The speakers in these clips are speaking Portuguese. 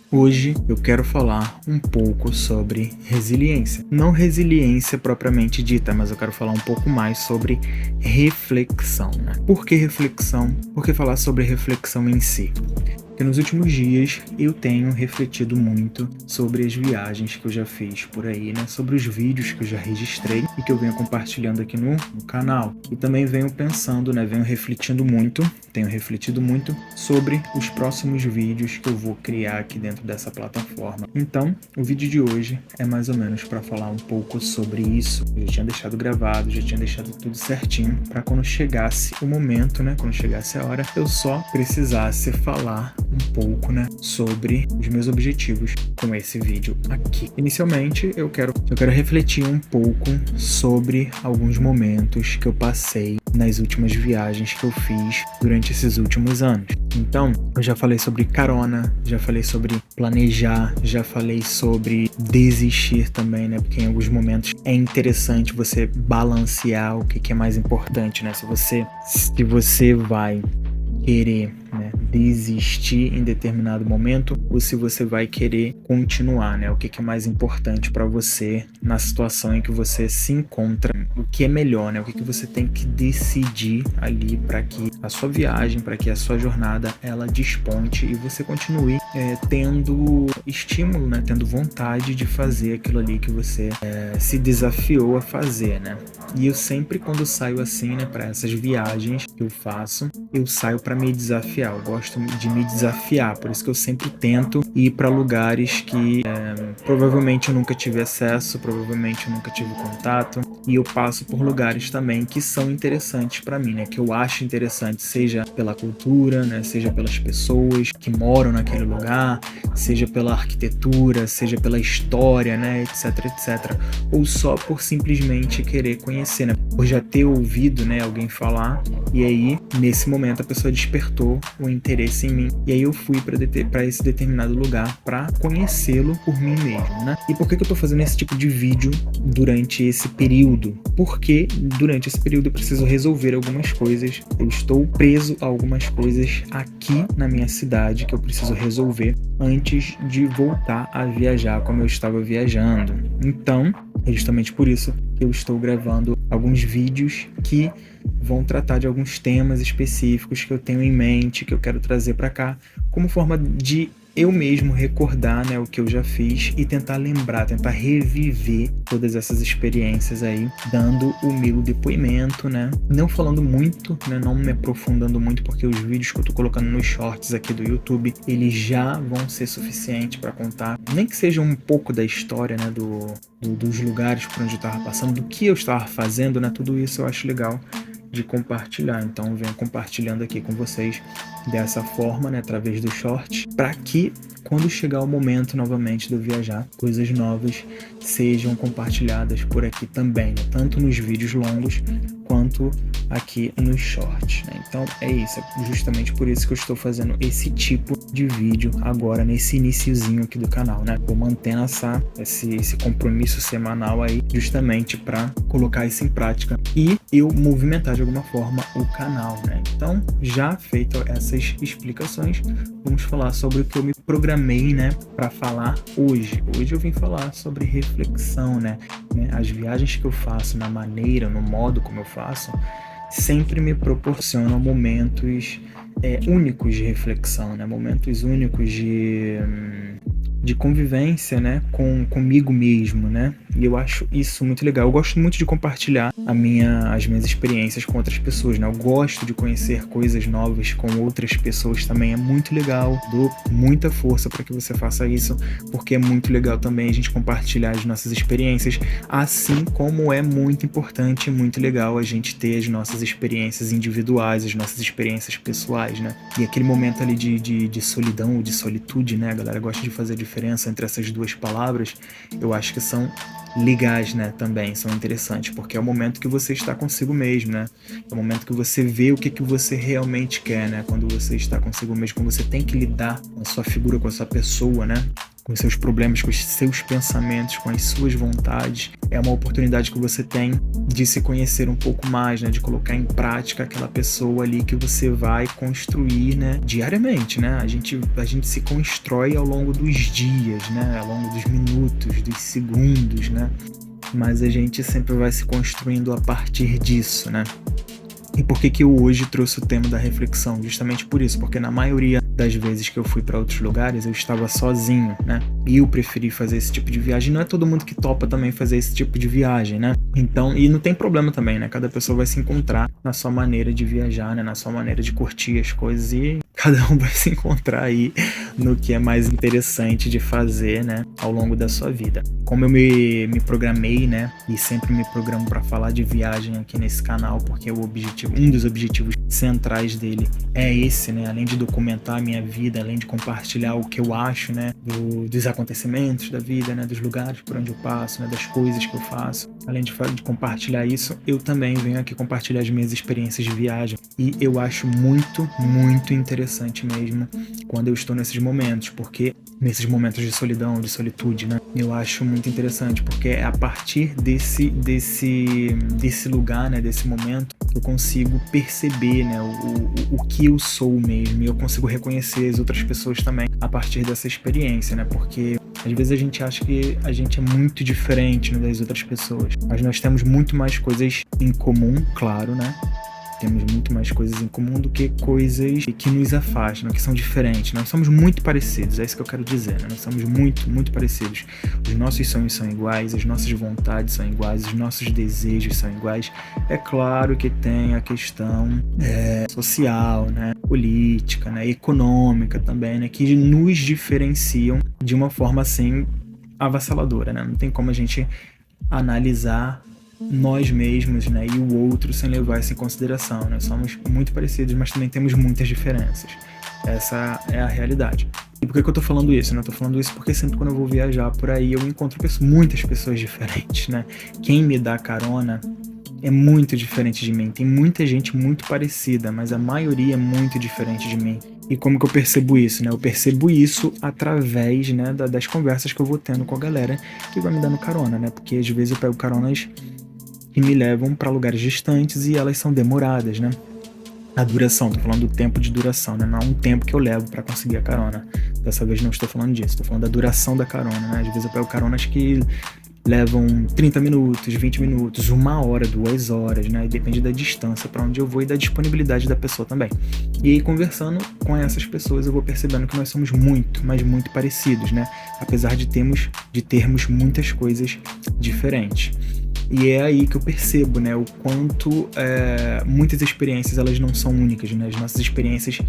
Hoje eu quero falar um pouco sobre resiliência. Não resiliência propriamente dita, mas eu quero falar um pouco mais sobre reflexão, né? Por que reflexão? Por que falar sobre reflexão em si? Porque nos últimos dias eu tenho refletido muito sobre as viagens que eu já fiz por aí, né? Sobre os vídeos que eu já registrei e que eu venho compartilhando aqui no canal. E também venho pensando, né? Tenho refletido muito sobre os próximos vídeos que eu vou criar aqui dentro dessa plataforma. Então, o vídeo de hoje é mais ou menos para falar um pouco sobre isso. Eu já tinha deixado gravado, já tinha deixado tudo certinho para quando chegasse o momento, né? Quando chegasse a hora, eu só precisasse falar um pouco, né, sobre os meus objetivos com esse vídeo aqui. Inicialmente, eu quero refletir um pouco sobre alguns momentos que eu passei nas últimas viagens que eu fiz durante esses últimos anos. Então, eu já falei sobre carona, já falei sobre planejar, já falei sobre desistir também, né? Porque em alguns momentos é interessante você balancear o que é mais importante, né? Se você vai querer, né, desistir em determinado momento ou se você vai querer continuar, né? O que é mais importante para você na situação em que você se encontra, o que é melhor, né? O que você tem que decidir ali para que a sua viagem, para que a sua jornada ela desponte e você continue tendo estímulo, né? Tendo vontade de fazer aquilo ali que você se desafiou a fazer, né? E eu sempre, quando saio assim, né, para essas viagens que eu faço, eu saio para me desafiar. Eu gosto de me desafiar, por isso que eu sempre tento ir para lugares que provavelmente eu nunca tive acesso, provavelmente eu nunca tive contato, e eu passo por lugares também que são interessantes para mim, né, que eu acho interessante, seja pela cultura, né, seja pelas pessoas que moram naquele lugar, seja pela arquitetura, seja pela história, né, etc, etc, ou só por simplesmente querer conhecer, né, por já ter ouvido, né, alguém falar, e aí nesse momento a pessoa despertou o interesse em mim, e aí eu fui para esse determinado lugar para conhecê-lo por mim mesmo, né? E por que eu tô fazendo esse tipo de vídeo durante esse período? Porque durante esse período eu preciso resolver algumas coisas, eu estou preso a algumas coisas aqui na minha cidade que eu preciso resolver antes de voltar a viajar como eu estava viajando. Então, é justamente por isso que eu estou gravando alguns vídeos que vão tratar de alguns temas específicos que eu tenho em mente, que eu quero trazer para cá, como forma de eu mesmo recordar, né, o que eu já fiz e tentar lembrar, tentar reviver todas essas experiências aí, dando o meu depoimento, né, não falando muito, né, não me aprofundando muito, porque os vídeos que eu tô colocando nos shorts aqui do YouTube, eles já vão ser suficientes para contar, nem que seja um pouco da história, né, dos lugares por onde eu tava passando, do que eu estava fazendo, né, tudo isso eu acho legal de compartilhar, então eu venho compartilhando aqui com vocês dessa forma, né, através do short, para que quando chegar o momento novamente de eu viajar, coisas novas sejam compartilhadas por aqui também, né, tanto nos vídeos longos quanto aqui nos shorts, né? Então é isso, é justamente por isso que eu estou fazendo esse tipo de vídeo agora nesse iniciozinho aqui do canal, né? Vou mantendo esse compromisso semanal aí justamente para colocar isso em prática e eu movimentar de alguma forma o canal, né? Então, já feito essas explicações, vamos falar sobre o que eu me programei, né, para falar hoje. Hoje eu vim falar sobre reflexão, né? As viagens que eu faço, na maneira, no modo como eu faço, sempre me proporcionam momentos únicos de reflexão, né? Momentos únicos de convivência, né, comigo mesmo, né? E eu acho isso muito legal. Eu gosto muito de compartilhar as minhas experiências com outras pessoas, né? Eu gosto de conhecer coisas novas com outras pessoas também. É muito legal. Dou muita força para que você faça isso, porque é muito legal também a gente compartilhar as nossas experiências, assim como é muito importante e muito legal a gente ter as nossas experiências individuais, as nossas experiências pessoais, né? E aquele momento ali de solidão ou de solitude, né? A galera gosta de fazer a diferença entre essas duas palavras. Eu acho que são legais, né, também, são interessantes, porque é o momento que você está consigo mesmo, né, é o momento que você vê o que você realmente quer, né, quando você está consigo mesmo, quando você tem que lidar com a sua figura, com a sua pessoa, né, com os seus problemas, com os seus pensamentos, com as suas vontades. É uma oportunidade que você tem de se conhecer um pouco mais, né? De colocar em prática aquela pessoa ali que você vai construir, né? Diariamente, né? A gente se constrói ao longo dos dias, né? Ao longo dos minutos, dos segundos, né? Mas a gente sempre vai se construindo a partir disso, né? E por que eu hoje trouxe o tema da reflexão? Justamente por isso, porque na maioria das vezes que eu fui para outros lugares, eu estava sozinho, né? E eu preferi fazer esse tipo de viagem. Não é todo mundo que topa também fazer esse tipo de viagem, né? Então, e não tem problema também, né? Cada pessoa vai se encontrar na sua maneira de viajar, né? Na sua maneira de curtir as coisas e cada um vai se encontrar aí no que é mais interessante de fazer, né? Ao longo da sua vida. Como eu me programei, né? E sempre me programo para falar de viagem aqui nesse canal, porque o objetivo, um dos objetivos centrais dele é esse, né? Além de documentar a minha vida, além de compartilhar o que eu acho, né? Dos acontecimentos da vida, né? Dos lugares por onde eu passo, né? Das coisas que eu faço. Além de compartilhar isso, eu também venho aqui compartilhar as minhas experiências de viagem. E eu acho muito, muito interessante mesmo quando eu estou nesses momentos, porque nesses momentos de solidão, de solitude, né? Eu acho muito interessante, porque é a partir desse lugar, né? Desse momento, eu consigo perceber, né? O que eu sou mesmo, e eu consigo reconhecer as outras pessoas também a partir dessa experiência, né? Porque às vezes a gente acha que a gente é muito diferente, né, das outras pessoas, mas nós temos muito mais coisas em comum, claro, né? Temos muito mais coisas em comum do que coisas que nos afastam, que são diferentes. Nós somos muito parecidos, é isso que eu quero dizer, né? Nós somos muito, muito parecidos. Os nossos sonhos são iguais, as nossas vontades são iguais, os nossos desejos são iguais. É claro que tem a questão social, né? Política, né? Econômica também, né? Que nos diferenciam de uma forma assim avassaladora, né? Não tem como a gente analisar nós mesmos, né, e o outro sem levar isso em consideração, né? Somos muito parecidos, mas também temos muitas diferenças. Essa é a realidade. E por que eu tô falando isso, né? Eu tô falando isso porque sempre quando eu vou viajar por aí, eu encontro muitas pessoas diferentes, né? Quem me dá carona é muito diferente de mim. Tem muita gente muito parecida, mas a maioria é muito diferente de mim. E como que eu percebo isso, né? Eu percebo isso através, né, das conversas que eu vou tendo com a galera que vai me dando carona, né? Porque às vezes eu pego caronas que me levam para lugares distantes e elas são demoradas, né? A duração, tô falando do tempo de duração, né? Não é um tempo que eu levo para conseguir a carona. Dessa vez não estou falando disso, tô falando da duração da carona, né? Às vezes eu pego caronas que levam 30 minutos, 20 minutos, 1 hora, 2 horas, né? E depende da distância para onde eu vou e da disponibilidade da pessoa também. E aí, conversando com essas pessoas, eu vou percebendo que nós somos muito, mas muito parecidos, né? Apesar de termos muitas coisas diferentes. E é aí que eu percebo, né, o quanto muitas experiências elas não são únicas, né? As nossas experiências,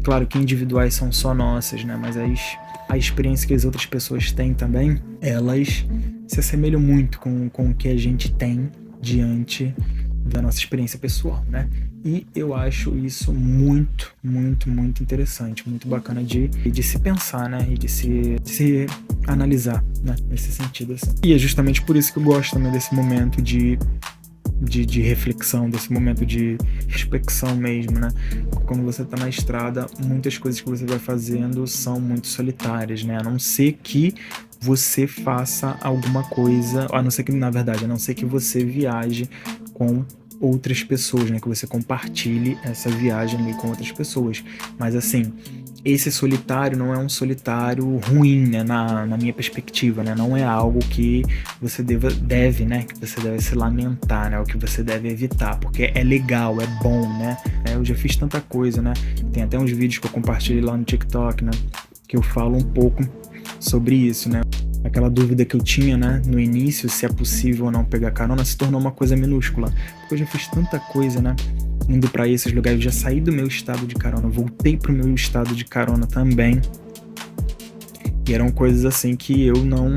claro que individuais são só nossas, né? Mas a experiência que as outras pessoas têm também, elas se assemelham muito com o que a gente tem diante da nossa experiência pessoal, né? E eu acho isso muito, muito, muito interessante, muito bacana de se pensar, né? E de se analisar, né? Nesse sentido, assim. E é justamente por isso que eu gosto também desse momento de reflexão, desse momento de reflexão mesmo, né? Quando você tá na estrada, muitas coisas que você vai fazendo são muito solitárias, né? A não ser que você faça alguma coisa, a não ser que você viaje com outras pessoas, né? Que você compartilhe essa viagem ali com outras pessoas. Mas assim, esse solitário não é um solitário ruim, né? Na minha perspectiva, né? Não é algo que você deve, né? Que você deve se lamentar, né? O que você deve evitar, porque é legal, é bom, né? Eu já fiz tanta coisa, né? Tem até uns vídeos que eu compartilhei lá no TikTok, né? Que eu falo um pouco sobre isso, né? Aquela dúvida que eu tinha, né, no início, se é possível ou não pegar carona, se tornou uma coisa minúscula. Porque eu já fiz tanta coisa, né, indo pra esses lugares. Eu já saí do meu estado de carona, voltei pro meu estado de carona também. E eram coisas assim que eu não,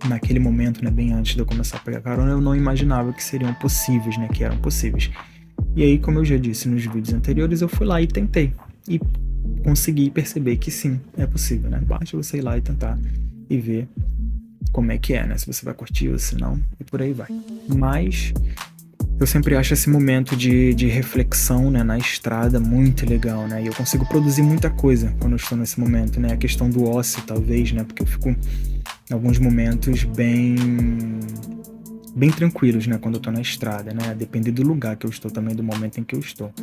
naquele momento, né, bem antes de eu começar a pegar carona, eu não imaginava que seriam possíveis, né, que eram possíveis. E aí, como eu já disse nos vídeos anteriores, eu fui lá e tentei. E consegui perceber que sim, é possível, né? Basta você ir lá e tentar e ver como é que é, né? Se você vai curtir ou se não, e por aí vai. Mas Eu sempre acho esse momento de reflexão, né, na estrada muito legal, né? E eu consigo produzir muita coisa quando eu estou nesse momento, né? A questão do ócio, talvez, né? Porque eu fico em alguns momentos bem tranquilos, né, quando eu tô na estrada, né, depende do lugar que eu estou também, do momento em que eu estou.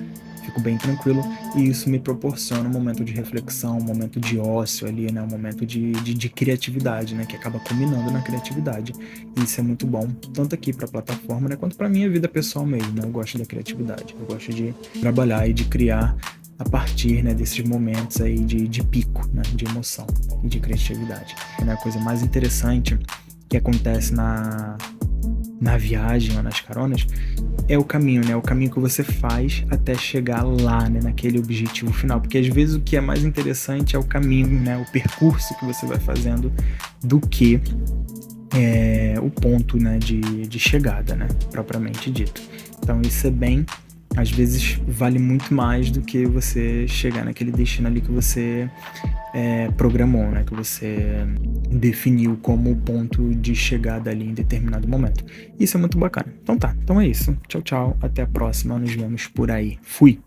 Fico bem tranquilo e isso me proporciona um momento de reflexão, um momento de ócio ali, né, um momento de criatividade, né, que acaba culminando na criatividade. E isso é muito bom, tanto aqui para a plataforma, né, quanto para minha vida pessoal mesmo, né, eu gosto da criatividade, eu gosto de trabalhar e de criar a partir, né, desses momentos aí de pico, né, de emoção e de criatividade. A coisa mais interessante que acontece na viagem ou nas caronas, é o caminho, né? O caminho que você faz até chegar lá, né? Naquele objetivo final. Porque às vezes o que é mais interessante é o caminho, né? O percurso que você vai fazendo do que o ponto, né? De chegada, né? Propriamente dito. Então isso é bem... Às vezes vale muito mais do que você chegar naquele destino ali que você programou, né? Que você definiu como ponto de chegada ali em determinado momento. Isso é muito bacana. Então tá, então é isso. Tchau, tchau. Até a próxima. Nos vemos por aí. Fui!